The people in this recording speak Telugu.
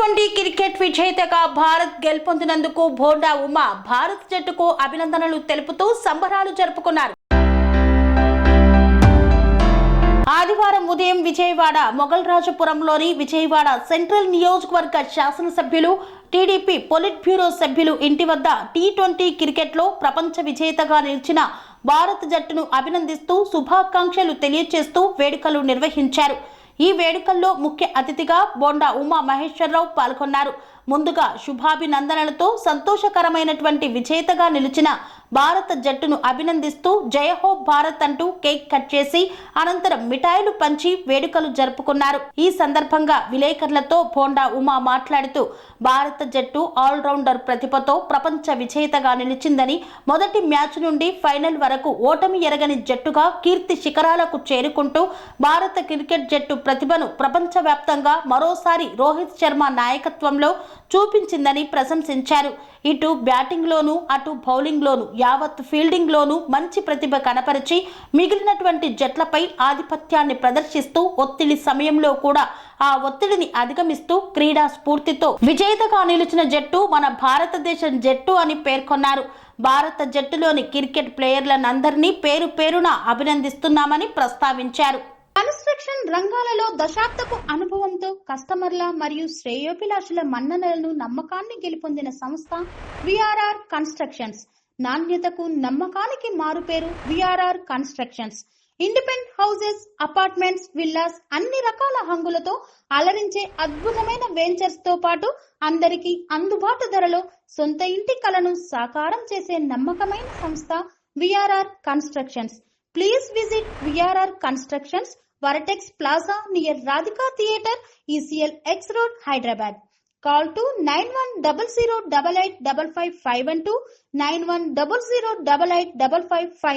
T20 క్రికెట్ విజేతగా భారత్ గెలుపొందినందుకు బోండా ఉమా భారత్ జట్టుకు అభినందనలు తెలుపుతూ సంబరాలు జరుపుకున్నారు. ఆదివారం ఉదయం విజయవాడ మొగల్రాజపురంలోని విజయవాడ సెంట్రల్ నియోజకవర్గ శాసనసభ్యులు టీడీపీ పొలిట్ బ్యూరో సభ్యులు ఇంటి వద్ద T20 క్రికెట్లో ప్రపంచ విజేతగా నిలిచిన భారత్ జట్టును అభినందిస్తూ శుభాకాంక్షలు తెలియజేస్తూ వేడుకలు నిర్వహించారు. ఈ వేడుకల్లో ముఖ్య అతిథిగా బోండా ఉమా మహేశ్వరరావు పాల్గొన్నారు. ముందుగా శుభాభినందనలతో సంతోషకరమైనటువంటి విజేతగా నిలిచిన భారత జట్టును అభినందిస్తూ జయ హో భారత్ అంటూ కేక్ కట్ చేసి అనంతరం మిఠాయిలు పంచి వేడుకలు జరుపుకున్నారు. ఈ సందర్భంగా విలేకరులతో బోండా ఉమా మాట్లాడుతూ భారత జట్టు ఆల్రౌండర్ ప్రతిభతో ప్రపంచ విజేతగా నిలిచిందని, మొదటి మ్యాచ్ నుండి ఫైనల్ వరకు ఓటమి ఎరగని జట్టుగా కీర్తి శిఖరాలకు చేరుకుంటూ భారత క్రికెట్ జట్టు ప్రతిభను ప్రపంచవ్యాప్తంగా మరోసారి రోహిత్ శర్మ నాయకత్వంలో చూపించిందని ప్రశంసించారు. ఇటు బ్యాటింగ్ లోను అటు బౌలింగ్ లోను యావత్ ఫీల్డింగ్ లోను మంచి ప్రతిభ కనపరిచి మిగిలినటువంటి జట్లపై ఆధిపత్యాన్ని ప్రదర్శిస్తూ ఒత్తిడి సమయంలో కూడా ఆ ఒత్తిడిని అధిగమిస్తూ క్రీడా స్ఫూర్తితో విజేతగా నిలిచిన జట్టు మన భారతదేశం జట్టు అని పేర్కొన్నారు. భారత జట్టులోని క్రికెట్ ప్లేయర్లందరినీ పేరు పేరున అభినందిస్తున్నామని ప్రస్తావించారు. కన్స్ట్రక్షన్ రంగాలలో దశాబ్దపు అనుభవంతో కస్టమర్ల మరియు శ్రేయోభిలాషుల మన్ననలను నమ్మకాన్ని గెలుపొందిన సంస్థ విఆర్ఆర్ కన్స్ట్రక్షన్స్. నాణ్యతకు నమ్మకానికి మారుపేరు V R R constructions. Independent houses, apartments, villas అన్ని రకాల హంగులతో అలరించే అద్భుతమైన వెంచర్స్ తో పాటు అందరికీ అందుబాటు ధరలో సొంత ఇంటి కలను సాకారం చేసే నమ్మకమైన సంస్థ VRR constructions. Please visit VRR Constructions, Varatex Plaza near Radhika Theatre, ECL X Road, Hyderabad. Call to 9100885551 91008855.